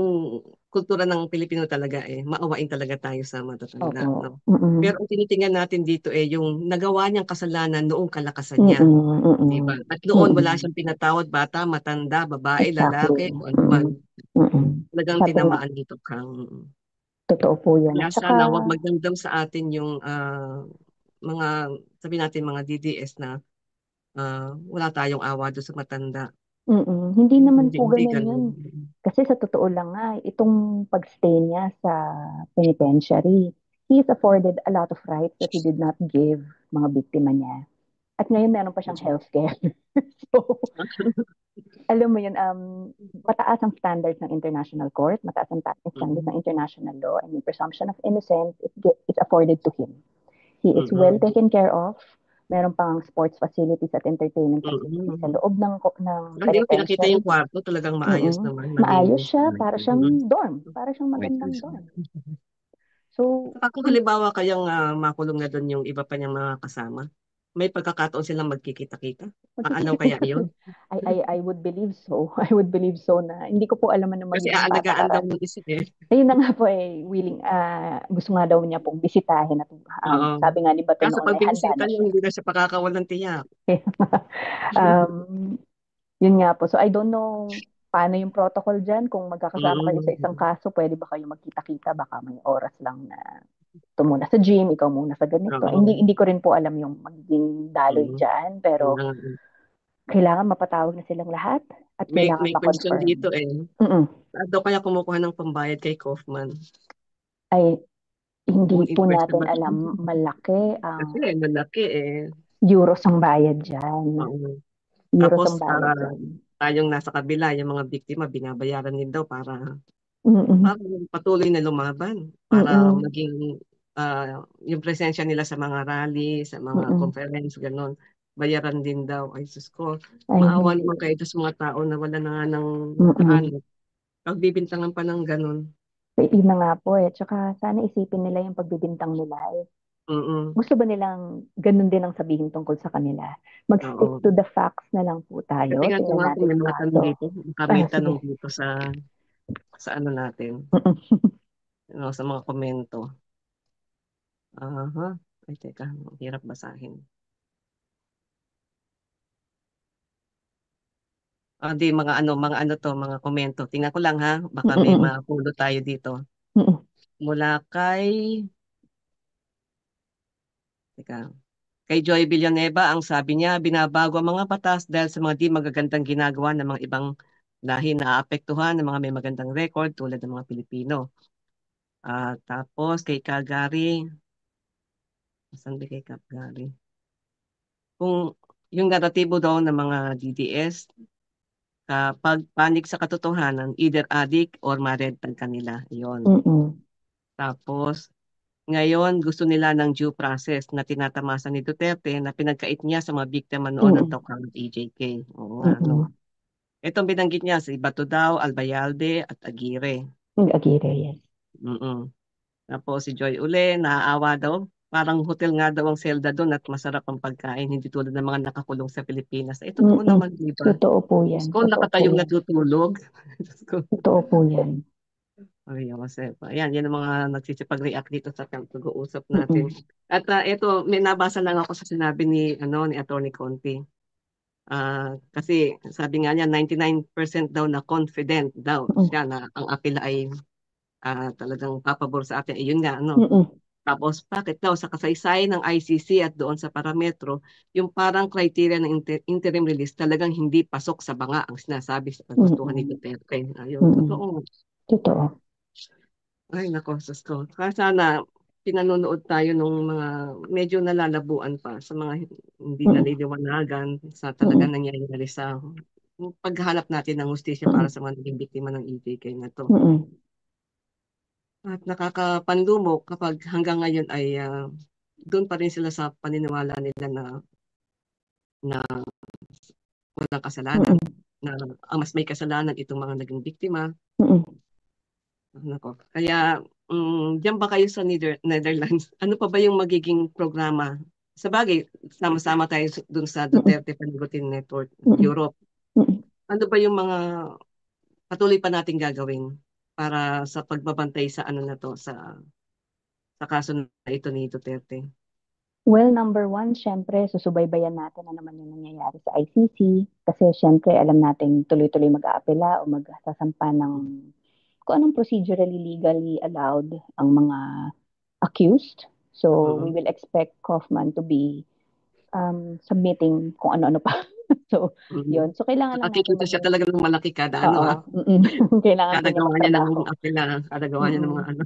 kultura ng Pilipino talaga maawain talaga tayo sa matatanda, opo. no? Mm-mm. Pero ang tinitingnan natin dito yung nagawa niyang kasalanan noong kalakasan niya, Mm-mm. 'di ba? Mm-mm. At noon wala Mm-mm. siyang pinatawad, bata, matanda, babae, Exactly. lalaki, kung ano man. Mm-mm. Mm-mm. Talagang Sabi nga, tinamaan dito kang. totoo po yun. Kaya At saka, sana wag magdamdam sa atin yung mga sabi natin mga DDS na wala tayong awa doon sa matanda. hindi naman Hindi po hindi ganun ganun. yun. Kasi sa totoo lang nga, itong pagstay niya sa penitentiary, he is afforded a lot of rights that he did not give mga biktima niya. At ngayon meron pa siyang healthcare. So, alam mo yun, mataas ang standards ng international court, mataas ang standards ng international law, and yung presumption of innocence is afforded to him. He is well taken care of. Meron pang sports facilities at entertainment facilities sa loob ng Hindi ko pinakita penitentiary. yung kwarto, talagang maayos naman, Maayos malinis. siya, para siyang dorm, para siyang magandang dorm. So, Kung halimbawa kayang makulong na doon yung iba pa niyang mga kasama, may pagkakataon silang magkikita-kita. Ano kaya yun? I would believe so. I would believe so na hindi ko po alam ang Kasi magiging aalagaan daw patakaran. ng isa eh. Ayun na nga po gusto nga daw niya pong bisitahin at Oo. sabi nga ni Bato Kaso noon pag ay handa binisita na niyo, siya. hindi na siya pakakawalan tiyak. um, Yun nga po. So I don't know paano yung protocol dyan. Kung magkakasama kayo sa isang kaso, pwede ba kayo magkita-kita? Baka may oras lang na ito muna sa gym, ikaw muna sa ganito. Oo. Hindi ko rin po alam yung magiging daloy dyan. Pero kailangan mapatawag na silang lahat at kailangan May question ma-confirm. dito eh. Daw kaya kumukuha ng pambayad kay Kaufman? Ay, hindi Kung po interest natin ba? alam. Malaki Kasi ang malaki eh. euros ang bayad dyan. Oo. Euros ang Tapos bayad dyan. tayong nasa kabila, yung mga biktima, binabayaran din daw para Mm-mm. patuloy na lumaban. Para Mm-mm. maging yung presensya nila sa mga rally, sa mga Mm-mm. conference, gano'n. Bayaran din daw. Ay, sus ko. Ay, Maawa hindi. naman kayo sa mga tao na wala na nga ng Mm-mm. kaano. Pagbibintangan pa ng gano'n. So, yun na nga po eh. Tsaka sana isipin nila yung pagbibintang nila eh. Mm. Gusto ba nilang ganun din ang sabihin tungkol sa kanila? Mag-stick Oo. to the facts na lang po tayo. Tingnan ko Tingnan nga kung natin may yung mga tanong kaso. dito. Baka may Sige. tanong dito sa ano natin. Sa mga komento. Aha. Ay, teka. Hirap basahin. Di, mga ano to, mga komento. Tingnan ko lang ha. Baka may Mm-mm. mapulo tayo dito. Mm-mm. Mula teka, kay Joy Villanueva, ang sabi niya, binabago ang mga batas dahil sa mga di magagandang ginagawa ng mga ibang lahi na aapektuhan ng mga may magandang record tulad ng mga Pilipino. Tapos kay Kagari, saan ba kay Kagari? Kung yung naratibo daw ng mga DDS, kapag panig sa katotohanan, either addict or ma-red tag kanila. Yun. Mm-mm. Tapos, ngayon, gusto nila ng due process na tinatamasa ni Duterte na pinagkait niya sa mga biktima noon ng Mm-mm. Tocang at EJK. Oo nga, Mm-mm. no? Itong binanggit niya, si Bato daw, Albayalde at Aguirre. Aguirre, yes. Mm-mm. Tapos si Joy uli, naaawa daw. Parang hotel nga daw ang selda doon at masarap ang pagkain, hindi tulad ng mga nakakulong sa Pilipinas. Totoo Mm-mm. naman, di ba? Totoo po yan. Kung Totoo po nakatayong yan. natutulog. Diyos ko. Totoo po yan. Ay, Joseph. Ayan, yan ang mga nagsisipag-react dito sa pag-uusap Mm-mm. natin. At ito, may nabasa lang ako sa sinabi ni Attorney Conti. Kasi sabi nga niya, 99% daw na confident daw Mm-mm. siya na ang apela ay talagang papabor sa atin. Yun nga, ano. Mm-mm. Tapos, bakit daw sa kasaysayan ng ICC at doon sa parametro, yung parang criteria ng interim release talagang hindi pasok sa banga ang sinasabi sa kagustuhan ni Mm-mm. Duterte. Ayun, Mm-mm. totoo. Totoo. Ay, nako, sus ko. Kaya sana pinanonood tayo nung mga medyo nalalabuan pa sa mga hindi Mm-mm. naliliwanagan sa talaga Mm-mm. nangyayari sa paghahanap natin ng hustisya para Mm-mm. sa mga naging biktima ng EJK na to. Mm-mm. At nakakapanlumo kapag hanggang ngayon ay doon pa rin sila sa paniniwala nila na walang kasalanan, Mm-mm. na ang mas may kasalanan itong mga naging biktima. Mm-mm. Nako. Kaya, diyan ba kayo sa Netherlands? Ano pa ba yung magiging programa? Sa bagay, sama-sama tayo dun sa Mm-mm. Duterte Panagutin Network, Mm-mm. Europe. Mm-mm. Ano ba yung mga patuloy pa nating gagawin para sa pagbabantay sa ano na to, sa kaso na ito ni Duterte? Well, number one, syempre, susubaybayan natin na naman yung nangyayari sa ICC kasi syempre alam natin tuloy-tuloy mag-aapela o magsasampa ng kung anong procedurally legally allowed ang mga accused. So, we Mm. will expect Kaufman to be submitting kung ano-ano pa. So, yun. So, kailangan lang natin Nakikita siya talaga ng malaki kada ano Oo. Kailangan po kada niya gawa niya ng magtrabaho. apela, kada gawa niya ng mga ano.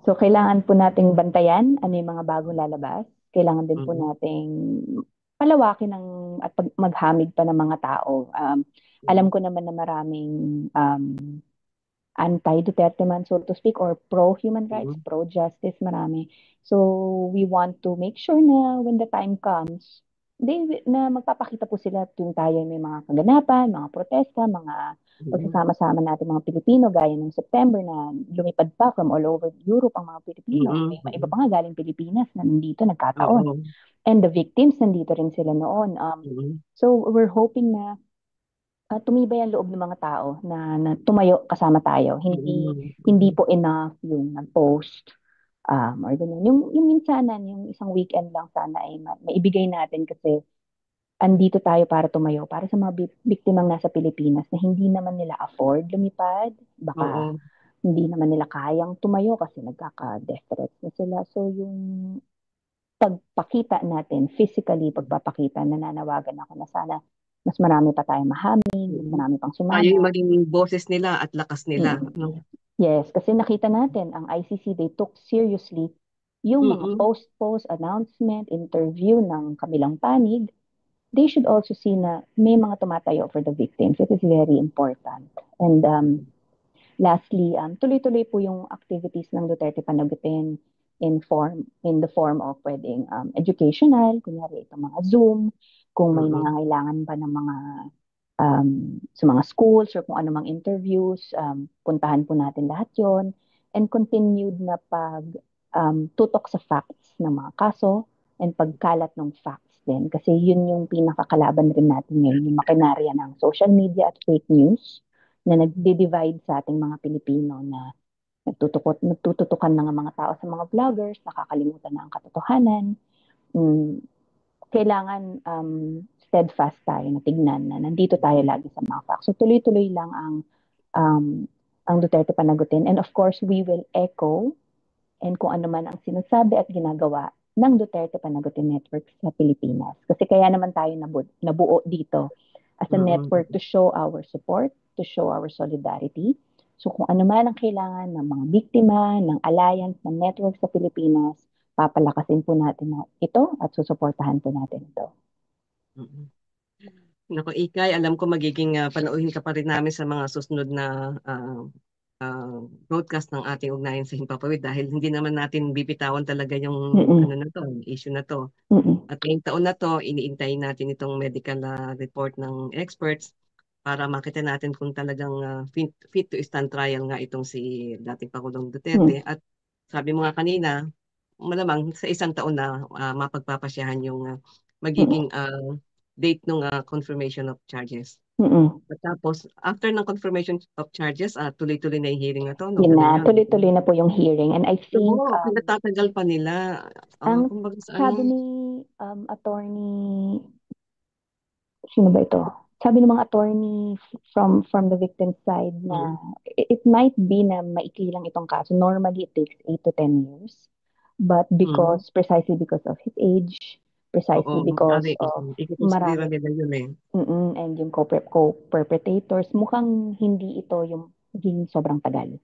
So, kailangan po nating bantayan ano yung mga bagong lalabas. Kailangan din po Mm. nating palawakin at maghamig pa ng mga tao. Alam ko naman na maraming anti-Duterte man, so to speak, or pro-human rights, Mm. pro-justice, marami. So, we want to make sure na when the time comes, na magpapakita po sila tuwing tayo may mga kaganapan, mga protesta, mga Mm. pagsasama-sama natin mga Pilipino, gaya ng September na lumipad pa from all over Europe ang mga Pilipino. May iba Mm. pa nga galing Pilipinas na nandito nagkataon. Oo. And the victims, nandito rin sila noon. Mm. So, we're hoping na tumibay ang loob ng mga tao na tumayo kasama tayo. Hindi Mm. po enough yung nag-post or ganun. Yung minsanan, yung isang weekend lang sana ay maibigay natin kasi andito tayo para tumayo, para sa mga biktimang nasa Pilipinas na hindi naman nila afford lumipad. Baka Oo. hindi naman nila kayang tumayo kasi nagkaka-death threats na sila. So yung pagpakita natin, physically pagpapakita, nananawagan ako na sana mas marami pa tayong mahaming, mas Mm. marami pang Tayo yung sumama. maging boses nila at lakas nila. Mm. Yes, kasi nakita natin ang ICC, they took seriously yung mga Mm. post announcement, interview ng kabilang panig. They should also see na may mga tumatayo for the victims. It is very important. And lastly, tuloy-tuloy po yung activities ng Duterte Panagutin in the form of pwedeng educational, kunyari itong mga Zoom, kung may Mm. nangangailangan ba ng mga sa mga schools or kung anumang interviews, puntahan po natin lahat yon. And continued na tutok sa facts ng mga kaso and pagkalat ng facts din. Kasi yun yung pinakakalaban rin natin ngayon, yung makinarya ng social media at fake news na nagdi-divide sa ating mga Pilipino na nagtututukan ng mga tao sa mga vloggers, nakakalimutan na ang katotohanan. Mm, kailangan steadfast tayo na tignan na nandito tayo lagi sa mga facts. So tuloy-tuloy lang um, ang Duterte Panagutin. And of course, we will echo and kung ano man ang sinasabi at ginagawa ng Duterte Panagutin Network sa Pilipinas. Kasi kaya naman tayo nabuo dito as a network to show our support, to show our solidarity. So kung ano man ang kailangan ng mga biktima, ng alliance, ng network sa Pilipinas, papalakasin po natin na ito at susuportahan po natin ito. Mm. Naku, Ikay, alam ko magiging panauhin ka pa rin namin sa mga susunod na broadcast ng ating ugnayan sa Himpapawid dahil hindi naman natin bibitawan talaga yung ano na to, issue na to. At ngayong taon na to, iniintay natin itong medical report ng experts para makita natin kung talagang fit to stand trial nga itong si dating Pangulong Duterte. At sabi mo nga kanina, malamang sa isang taon na mapagpapasyahan yung magiging date ng confirmation of charges. At tapos, after ng confirmation of charges, tuloy-tuloy na yung hearing na to, no? Yun na, Ganun yun. tuloy-tuloy na po yung hearing. And I think, Oo, pinatatagal pa nila. ang Kumbaga sa sabi ano, ni attorney, sino ba ito? Sabi ng mga attorney from the victim side na it might be na maikli lang itong kaso. Normally, it takes 8 to 10 years. But precisely because of his age, oo, precisely because maaari kasi of ikikonsidera marami, nila yun eh. and yung co-perpetrators, mukhang hindi ito yung magiging sobrang tagal.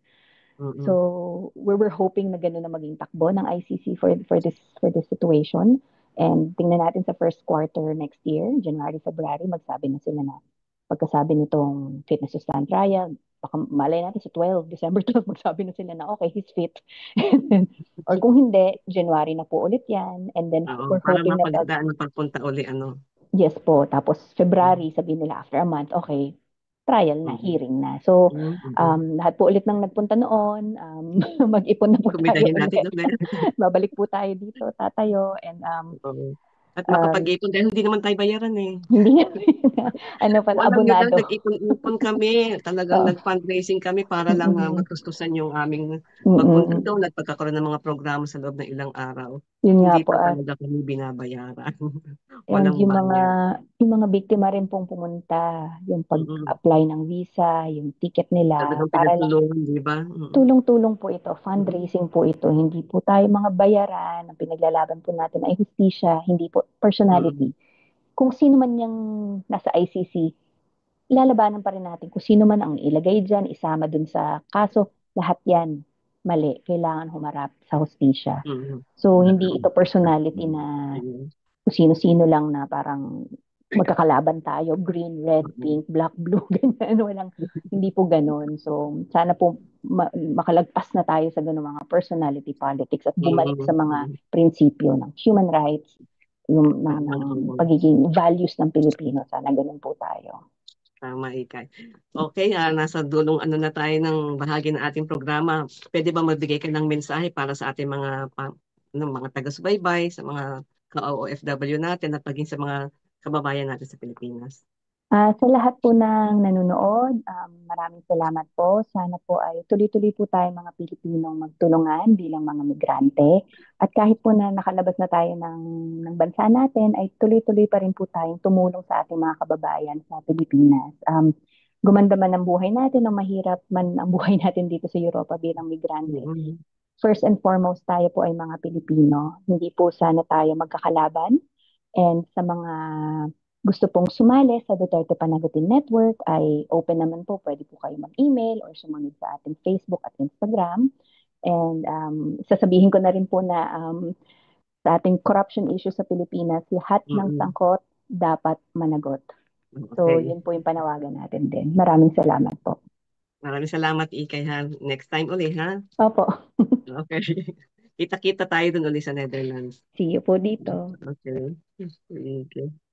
So we're hoping na gano'n na maging takbo ng ICC for this situation. And tingnan natin sa first quarter next year, January, February, magsabi na sila na pagkasabi nitong fitness to stand trial, baka malay natin sa December 12, magsabi na sila na okay, he's fit. Or kung hindi, January na po ulit yan. And then Oo, we're para hoping na mapagdaan ng pagpunta uli, ano. yes po, tapos February, sabihin nila after a month, okay, trial na, hearing na. So, lahat po ulit ng nagpunta noon, mag-ipon na po tayo Kumidahin natin ulit. ulit. Babalik po tayo dito, tatayo, and Oo. At makapag-ipon dahil hindi naman tayo bayaran eh. hindi ano Kung pala, alam nyo lang, abonado. nag-ipon-ipon kami. Talagang Oh. nag-fundraising kami para lang matustusan yung aming pagpunta doon at pagkakaroon ng mga programa sa loob ng ilang araw. Yun nga Hindi po, pa talaga kami binabayaran. and Walang bayad. yung mga biktima rin pong pumunta, yung pag-apply ng visa, yung ticket nila, Talagang para lang pinagtulungan, di ba? tulong-tulong po ito, fundraising po ito. Hindi po tayo mga bayaran. Ang pinaglalaban po natin ay hustisya, hindi po personality. kung sino man yung nasa ICC, lalabanan pa rin natin kung sino man ang ilagay dyan, isama dun sa kaso, lahat yan mali. Kailangan humarap sa hustisya. Mm. So, hindi ito personality na Mm. kung sino-sino lang na parang magkakalaban tayo, green, red, pink, black, blue, ganyan. Walang, hindi po ganun. So, sana po makalagpas na tayo sa ganun mga personality politics at bumalik sa mga Mm. prinsipyo ng human rights, yung ng Mm. pagiging values ng Pilipino. Sana ganun po tayo. Tama, Ikay. Okay, nasa dulong ano na tayo ng bahagi ng ating programa. Pwede ba magbigay ka ng mensahe para sa ating mga taga-subaybay, sa mga ka-OFW natin at maging sa mga kababayan natin sa Pilipinas? Sa lahat po ng nanonood, maraming salamat po. Sana po ay tuloy-tuloy po tayo mga Pilipinong magtulungan bilang mga migrante. At kahit po na nakalabas na tayo ng bansa natin, ay tuloy-tuloy pa rin po tayong tumulong sa ating mga kababayan sa Pilipinas. Gumanda man ang buhay natin o mahirap man ang buhay natin dito sa Europa bilang migrante. Mm. First and foremost, tayo po ay mga Pilipino. Hindi po sana tayo magkakalaban. And sa mga gusto pong sumali sa Duterte Panagutin Network ay open naman po. Pwede po kayo mag-email or sumunod sa ating Facebook at Instagram. And sasabihin ko na rin po na sa ating corruption issue sa Pilipinas, lahat ng Mm. sangkot dapat managot. So, Okay. yun po yung panawagan natin din. Maraming salamat po. Maraming salamat, Ikay, ha. Next time uli, ha? Opo. Okay. Kita-kita tayo dun uli sa Netherlands. See you po dito. Okay. Thank you.